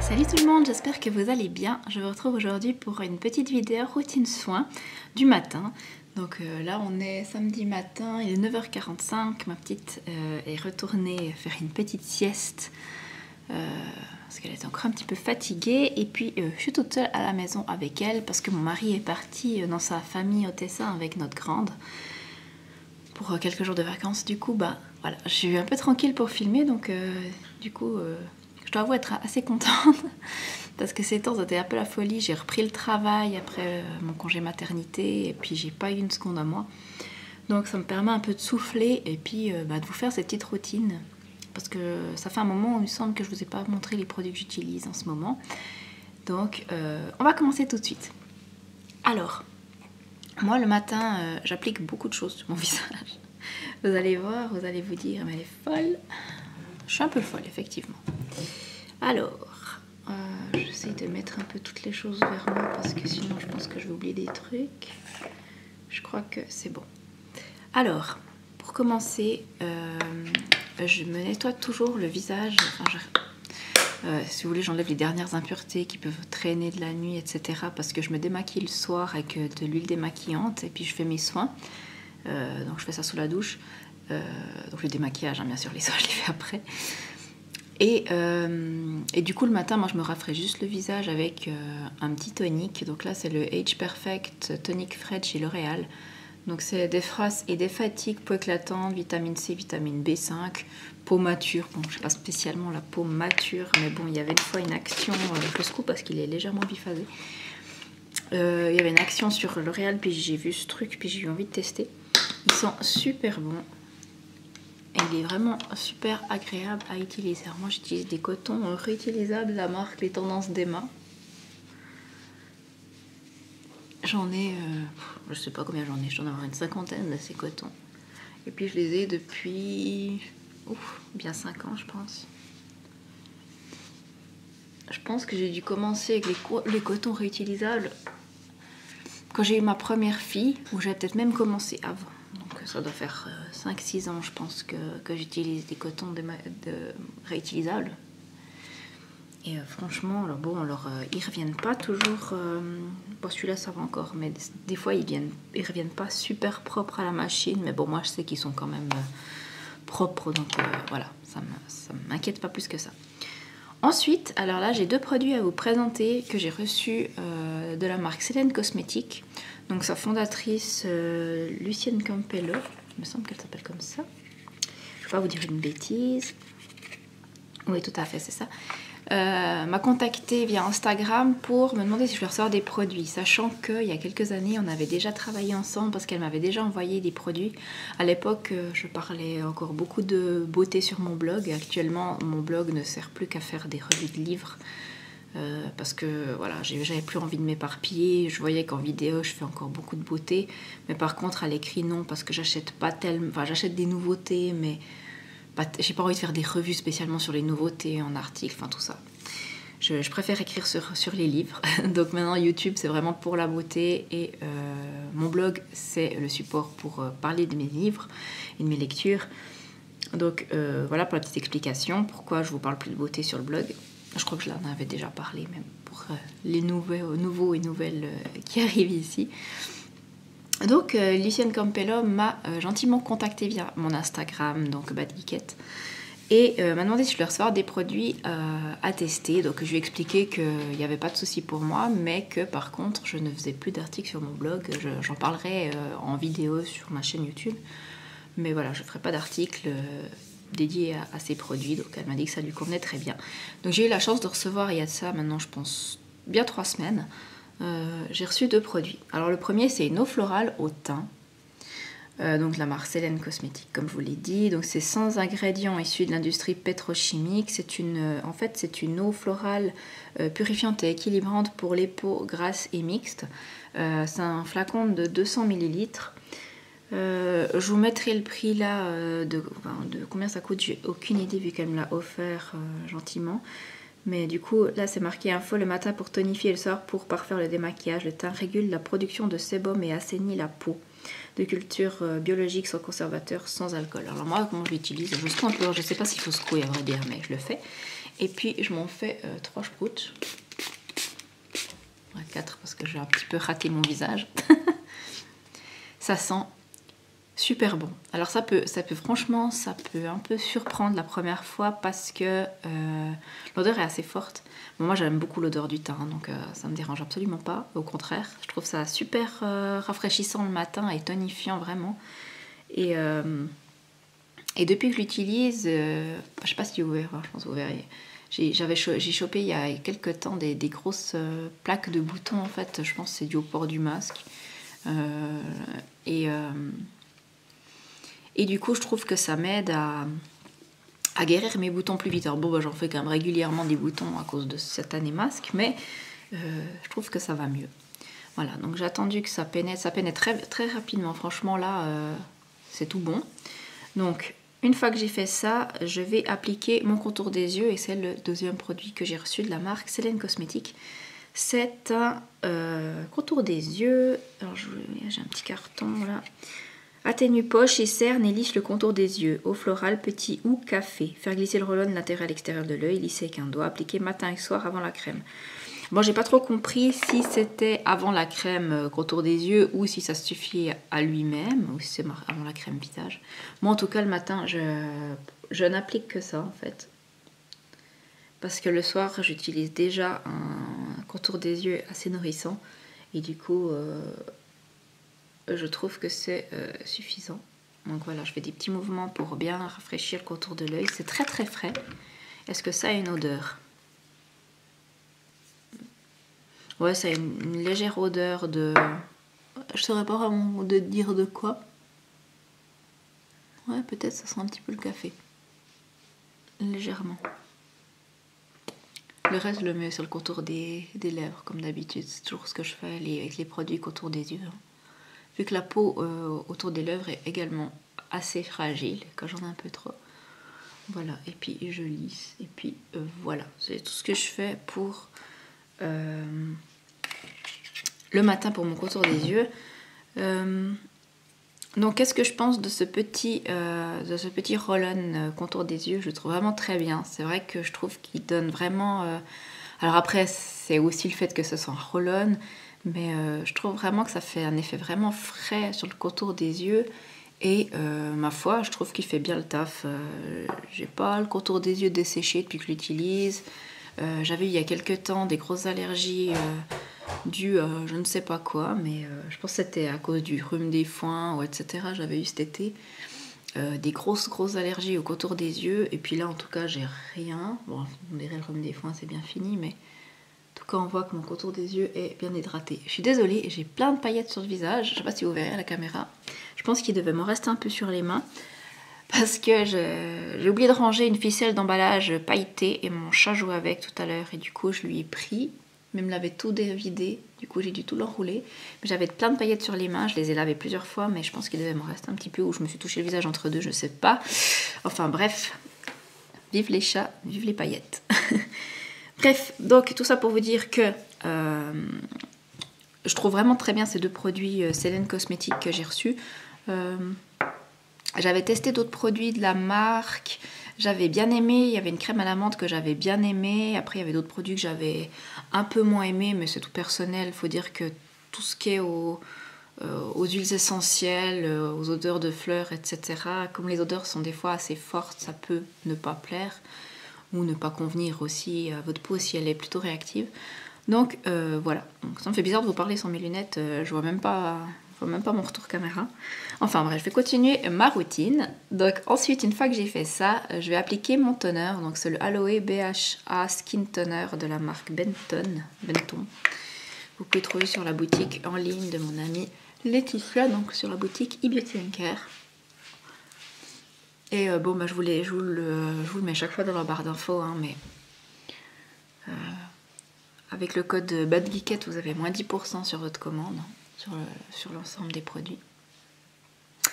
Salut tout le monde, j'espère que vous allez bien. Je vous retrouve aujourd'hui pour une petite vidéo routine soin du matin. Donc là on est samedi matin, il est 9h45, ma petite est retournée faire une petite sieste parce qu'elle est encore un petit peu fatiguée. Et puis je suis toute seule à la maison avec elle parce que mon mari est parti dans sa famille au Tessin avec notre grande pour quelques jours de vacances. Du coup voilà, je suis un peu tranquille pour filmer, donc du coup je dois avouer être assez contente parce que ces temps c'était un peu la folie. J'ai repris le travail après mon congé maternité et puis j'ai pas eu une seconde à moi. Donc ça me permet un peu de souffler et puis de vous faire cette petite routine. Parce que ça fait un moment où il me semble que je vous ai pas montré les produits que j'utilise en ce moment. Donc on va commencer tout de suite. Alors, moi le matin j'applique beaucoup de choses sur mon visage. Vous allez voir, vous allez vous dire mais elle est folle. Je suis un peu folle effectivement. Alors, j'essaie de mettre un peu toutes les choses vers moi parce que sinon je pense que je vais oublier des trucs. Je crois que c'est bon. Alors, pour commencer, je me nettoie toujours le visage. Si vous voulez, j'enlève les dernières impuretés qui peuvent traîner de la nuit, etc. Parce que je me démaquille le soir avec de l'huile démaquillante et puis je fais mes soins. Donc je fais ça sous la douche. Donc le démaquillage, hein, bien sûr, les soins je les fais après. Et du coup le matin, moi je me rafraîchis juste le visage avec un petit tonique. Donc là c'est le Age Perfect Tonic Frais chez L'Oréal. Donc c'est des phrases et des fatigues, peau éclatante, vitamine C, vitamine B5, peau mature. Bon, je sais pas spécialement la peau mature, mais bon, il y avait une fois une action, je le scoop parce qu'il est légèrement biphasé. Il y avait une action sur L'Oréal, puis j'ai vu ce truc, puis j'ai eu envie de tester. Ils sont super bons. Et il est vraiment super agréable à utiliser. Alors moi j'utilise des cotons réutilisables de la marque Les Tendances d'Emma. J'en ai, je sais pas combien j'en ai, je dois en avoir une cinquantaine de ces cotons. Et puis je les ai depuis, bien 5 ans je pense. Je pense que j'ai dû commencer avec les cotons réutilisables quand j'ai eu ma première fille, ou j'avais peut-être même commencé avant. Donc ça doit faire 5-6 ans je pense que j'utilise des cotons réutilisables. Et franchement, alors bon, ils reviennent pas toujours. Bon, celui-là ça va encore, mais des fois ils reviennent pas super propres à la machine. Mais bon, moi je sais qu'ils sont quand même propres, donc voilà, ça m'inquiète pas plus que ça. Ensuite, alors là j'ai 2 produits à vous présenter que j'ai reçus de la marque Selene Cosmetics. Donc sa fondatrice Lucienne Campello, il me semble qu'elle s'appelle comme ça. Je vais pas vous dire une bêtise. Oui, tout à fait, c'est ça. M'a contactée via Instagram pour me demander si je voulais recevoir des produits, sachant qu'il y a quelques années on avait déjà travaillé ensemble parce qu'elle m'avait déjà envoyé des produits. À l'époque je parlais encore beaucoup de beauté sur mon blog. Actuellement mon blog ne sert plus qu'à faire des revues de livres parce que voilà, j'avais plus envie de m'éparpiller. Je voyais qu'en vidéo je fais encore beaucoup de beauté, mais par contre à l'écrit non, parce que j'achète pas tellement, enfin j'achète des nouveautés, mais j'ai pas envie de faire des revues spécialement sur les nouveautés en articles, enfin tout ça. Je préfère écrire sur les livres. Donc maintenant YouTube c'est vraiment pour la beauté et mon blog c'est le support pour parler de mes livres et de mes lectures. Donc voilà pour la petite explication pourquoi je vous parle plus de beauté sur le blog. Je crois que je l'en avais déjà parlé même pour les nouveaux et nouvelles qui arrivent ici. Donc Lucienne Campello m'a gentiment contactée via mon Instagram, donc Bad Geekette, et m'a demandé si je voulais recevoir des produits à tester. Donc je lui ai expliqué qu'il n'y avait pas de souci pour moi, mais que par contre je ne faisais plus d'articles sur mon blog. J'en parlerai en vidéo sur ma chaîne YouTube, mais voilà, je ne ferai pas d'articles dédiés à ces produits. Donc elle m'a dit que ça lui convenait très bien. Donc j'ai eu la chance de recevoir, il y a de ça maintenant je pense bien 3 semaines, j'ai reçu 2 produits. Alors le premier c'est une eau florale au thym, donc la marque Selene Cosmetics comme je vous l'ai dit. Donc c'est sans ingrédients issus de l'industrie pétrochimique. En fait c'est une eau florale purifiante et équilibrante pour les peaux grasses et mixtes. C'est un flacon de 200 ml. Je vous mettrai le prix là de combien ça coûte, j'ai aucune idée vu qu'elle me l'a offert gentiment. Mais du coup, là c'est marqué info le matin pour tonifier, le soir pour parfaire le démaquillage. Le thym régule la production de sébum et assainit la peau. De culture biologique, sans conservateur, sans alcool. Alors moi, comment je l'utilise? Je secoue un peu, je ne sais pas s'il faut secouer à vrai dire, mais je le fais. Et puis je m'en fais 3 sprouts. 4 parce que j'ai un petit peu raté mon visage. Ça sent super bon. Alors ça peut franchement, ça peut un peu surprendre la première fois parce que l'odeur est assez forte. Bon, moi j'aime beaucoup l'odeur du thym, donc ça me dérange absolument pas. Au contraire, je trouve ça super rafraîchissant le matin et tonifiant vraiment. Et depuis que je l'utilise, je sais pas si vous verrez, je pense que vous verrez. J'ai chopé il y a quelques temps des grosses plaques de boutons en fait. Je pense que c'est dû au port du masque. Et du coup, je trouve que ça m'aide à guérir mes boutons plus vite. Alors bon, bah, j'en fais quand même régulièrement des boutons à cause de cette année masque, mais je trouve que ça va mieux. Voilà, donc j'ai attendu que ça pénètre très, très rapidement. Franchement, là, c'est tout bon. Donc, une fois que j'ai fait ça, je vais appliquer mon contour des yeux et c'est le deuxième produit que j'ai reçu de la marque Célène Cosmétiques. C'est un contour des yeux. Alors, j'ai un petit carton là. Atténue poche et cerne et lisse le contour des yeux. Eau florale, petit ou café. Faire glisser le roll-on latéral à l'extérieur de l'œil, lisser avec un doigt. Appliquer matin et soir avant la crème. Bon, j'ai pas trop compris si c'était avant la crème contour des yeux ou si ça suffit à lui-même ou si c'est avant la crème visage. Moi, en tout cas, le matin, je n'applique que ça en fait. Parce que le soir, j'utilise déjà un contour des yeux assez nourrissant. Et du coup, je trouve que c'est suffisant. Donc voilà, je fais des petits mouvements pour bien rafraîchir le contour de l'œil. C'est très très frais. Est-ce que ça a une odeur ? Ouais, ça a une légère odeur de... Je saurais pas vraiment de dire de quoi. Ouais, peut-être ça sent un petit peu le café. Légèrement. Le reste, je le mets sur le contour des lèvres, comme d'habitude. C'est toujours ce que je fais avec les produits contour des yeux. Vu que la peau autour des lèvres est également assez fragile, quand j'en ai un peu trop. Voilà, et puis je lisse. Et puis voilà, c'est tout ce que je fais pour... le matin pour mon contour des yeux. Donc qu'est-ce que je pense de ce petit roll-on contour des yeux? Je le trouve vraiment très bien. C'est vrai que je trouve qu'il donne vraiment... Alors après, c'est aussi le fait que ce soit un roll-on, mais je trouve vraiment que ça fait un effet vraiment frais sur le contour des yeux. Et ma foi, je trouve qu'il fait bien le taf. J'ai pas le contour des yeux desséché depuis que je l'utilise. J'avais eu il y a quelques temps des grosses allergies... dû à je ne sais pas quoi, mais je pense que c'était à cause du rhume des foins ou etc. J'avais eu cet été des grosses allergies au contour des yeux, et puis là en tout cas j'ai rien. Bon, on dirait le rhume des foins c'est bien fini, mais en tout cas on voit que mon contour des yeux est bien hydraté. Je suis désolée, j'ai plein de paillettes sur le visage, je sais pas si vous verrez à la caméra. Je pense qu'il devait m'en rester un peu sur les mains parce que j'ai oublié de ranger une ficelle d'emballage pailletée et mon chat jouait avec tout à l'heure, et du coup je lui ai pris. Mais me l'avait tout dévidé, du coup j'ai dû tout l'enrouler. J'avais plein de paillettes sur les mains, je les ai lavées plusieurs fois, mais je pense qu'il devait m'en rester un petit peu, ou je me suis touché le visage entre deux, je sais pas. Enfin bref, vive les chats, vive les paillettes. Bref, donc tout ça pour vous dire que je trouve vraiment très bien ces deux produits Célène Cosmétiques que j'ai reçus. J'avais testé d'autres produits de la marque, j'avais bien aimé, il y avait une crème à la menthe que j'avais bien aimé, après il y avait d'autres produits que j'avais un peu moins aimé, mais c'est tout personnel. Il faut dire que tout ce qui est aux huiles essentielles, aux odeurs de fleurs, etc., comme les odeurs sont des fois assez fortes, ça peut ne pas plaire ou ne pas convenir aussi à votre peau si elle est plutôt réactive. Donc voilà, donc, ça me fait bizarre de vous parler sans mes lunettes, je vois même pas mon retour caméra. Enfin bref, je vais continuer ma routine. Donc ensuite, une fois que j'ai fait ça, je vais appliquer mon toner. Donc c'est le Aloe BHA Skin Toner de la marque Benton. Vous pouvez trouver sur la boutique en ligne de mon amie Laetitia, donc sur la boutique eBeauty & Care. Et bon, bah, je vous le mets chaque fois dans la barre d'infos, hein, mais avec le code BADGEEKETTE, vous avez moins 10% sur votre commande, sur l'ensemble des produits.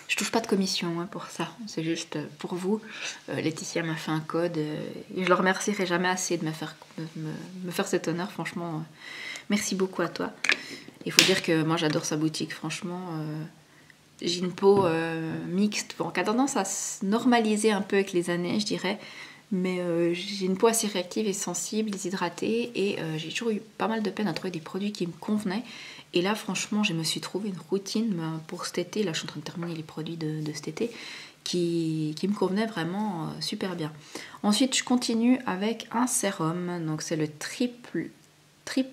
Je touche pas de commission hein, pour ça, c'est juste pour vous. Laetitia m'a fait un code et je le remercierai jamais assez de me faire cet honneur, franchement. Merci beaucoup à toi. Il faut dire que moi j'adore sa boutique, franchement. J'ai une peau mixte, bon, qui a tendance à se normaliser un peu avec les années, je dirais. Mais j'ai une peau assez réactive et sensible, déshydratée, et j'ai toujours eu pas mal de peine à trouver des produits qui me convenaient. Et là, franchement, je me suis trouvé une routine pour cet été. Là, je suis en train de terminer les produits de cet été qui me convenait vraiment super bien. Ensuite, je continue avec un sérum. Donc, c'est le triple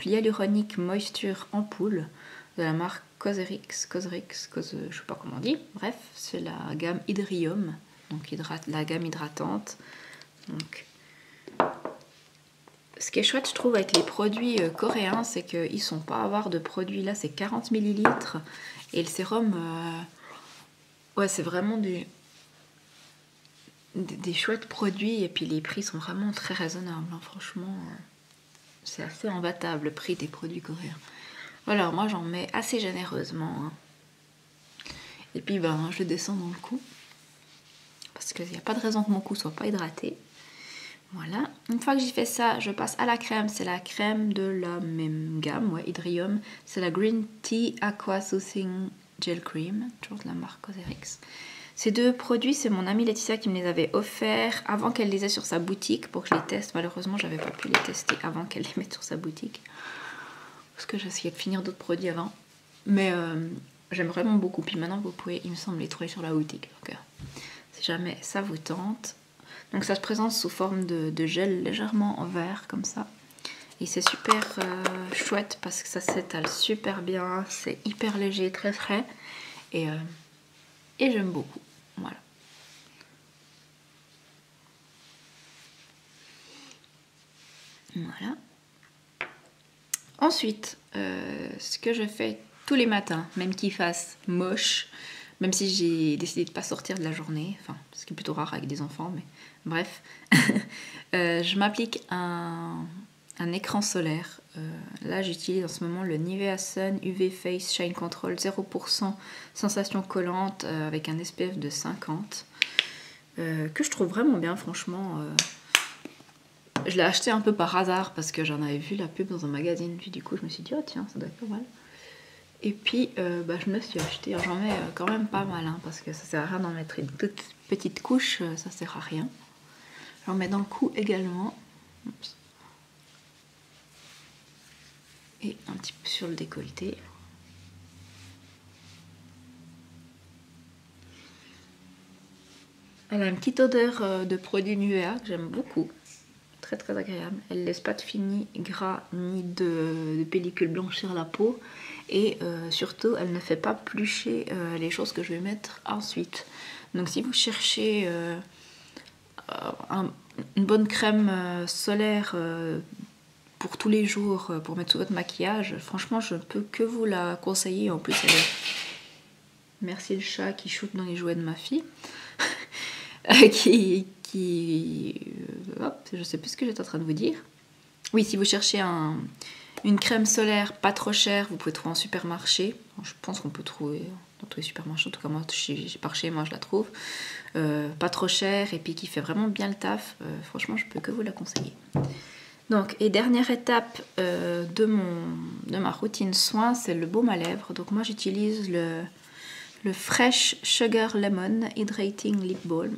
hyaluronique moisture ampoule de la marque Cosrx, je sais pas comment on dit. Bref, c'est la gamme Hydrium, donc la gamme hydratante. Donc, ce qui est chouette, je trouve, avec les produits coréens, c'est qu'ils sont pas avares de produits. Là, c'est 40 ml. Et le sérum, ouais, c'est vraiment des chouettes produits. Et puis les prix sont vraiment très raisonnables. Hein. Franchement, c'est assez imbattable le prix des produits coréens. Voilà, moi j'en mets assez généreusement. Hein. Et puis, ben, je descends dans le cou. Parce qu'il n'y a pas de raison que mon cou soit pas hydraté. Voilà, une fois que j'ai fait ça, je passe à la crème. C'est la crème de la même gamme, ouais, Hydrium. C'est la Green Tea Aqua Soothing Gel Cream, toujours de la marque Cosrx. Ces deux produits, c'est mon amie Laetitia qui me les avait offerts avant qu'elle les ait sur sa boutique pour que je les teste. Malheureusement, j'avais pas pu les tester avant qu'elle les mette sur sa boutique. Parce que j'essayais de finir d'autres produits avant. Mais j'aime vraiment beaucoup. Puis maintenant, vous pouvez, il me semble, les trouver sur la boutique. Donc, si jamais ça vous tente. Donc ça se présente sous forme de gel légèrement en verre comme ça. Et c'est super chouette parce que ça s'étale super bien. C'est hyper léger, très frais. Et j'aime beaucoup. Voilà. Voilà. Ensuite, ce que je fais tous les matins, même qu'il fasse moche, même si j'ai décidé de ne pas sortir de la journée, enfin, ce qui est plutôt rare avec des enfants, mais bref, je m'applique un écran solaire. Là, j'utilise en ce moment le Nivea Sun UV Face Shine Control 0% sensation collante avec un SPF de 50, que je trouve vraiment bien, franchement. Je l'ai acheté un peu par hasard parce que j'en avais vu la pub dans un magazine, puis du coup, je me suis dit, oh tiens, ça doit être pas mal. Et puis, je me suis acheté, j'en mets quand même pas mal, hein, parce que ça sert à rien d'en mettre une toute petite couche, ça sert à rien. J'en mets dans le cou également. Oups. Et un petit peu sur le décolleté. Elle a une petite odeur de produit Nivea que j'aime beaucoup. Très très agréable. Elle ne laisse pas de fini gras ni de pellicule blanchir la peau. Et surtout, elle ne fait pas plucher les choses que je vais mettre ensuite. Donc si vous cherchez une bonne crème solaire pour tous les jours, pour mettre sous votre maquillage, franchement, je ne peux que vous la conseiller. En plus, elle est... Merci le chat qui shoot dans les jouets de ma fille. Hop, je sais plus ce que j'étais en train de vous dire. Oui, si vous cherchez une crème solaire pas trop chère, vous pouvez trouver en supermarché. Je pense qu'on peut trouver dans tous les supermarchés. En tout cas, moi, par chez moi, je la trouve. Pas trop chère et puis qui fait vraiment bien le taf. Franchement, je peux que vous la conseiller. Donc, et dernière étape de ma routine soin, c'est le baume à lèvres. Donc, moi, j'utilise le Fresh Sugar Lemon Hydrating Lip Balm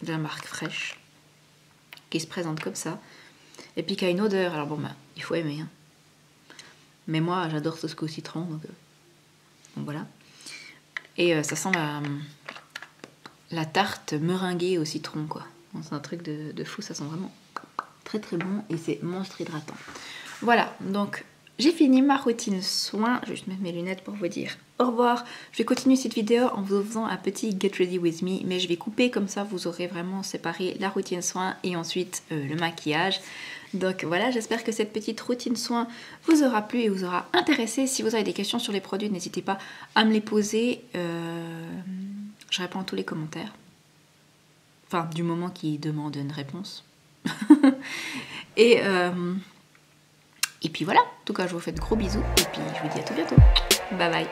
de la marque Fresh, qui se présente comme ça, et puis qui a une odeur, alors bon, bah, il faut aimer, hein. Mais moi j'adore ce au citron, donc voilà. Et ça sent la tarte meringuée au citron, quoi. C'est un truc de fou, ça sent vraiment très très bon, et c'est monstre hydratant. Voilà, donc j'ai fini ma routine soin. Je vais juste mettre mes lunettes pour vous dire au revoir. Je vais continuer cette vidéo en vous faisant un petit Get Ready With Me, mais je vais couper comme ça, vous aurez vraiment séparé la routine soin et ensuite le maquillage. Donc voilà, j'espère que cette petite routine soin vous aura plu et vous aura intéressé. Si vous avez des questions sur les produits, n'hésitez pas à me les poser. Je réponds à tous les commentaires. Enfin, du moment qui demande une réponse. Et puis voilà, en tout cas je vous fais de gros bisous et puis je vous dis à tout bientôt. Bye bye.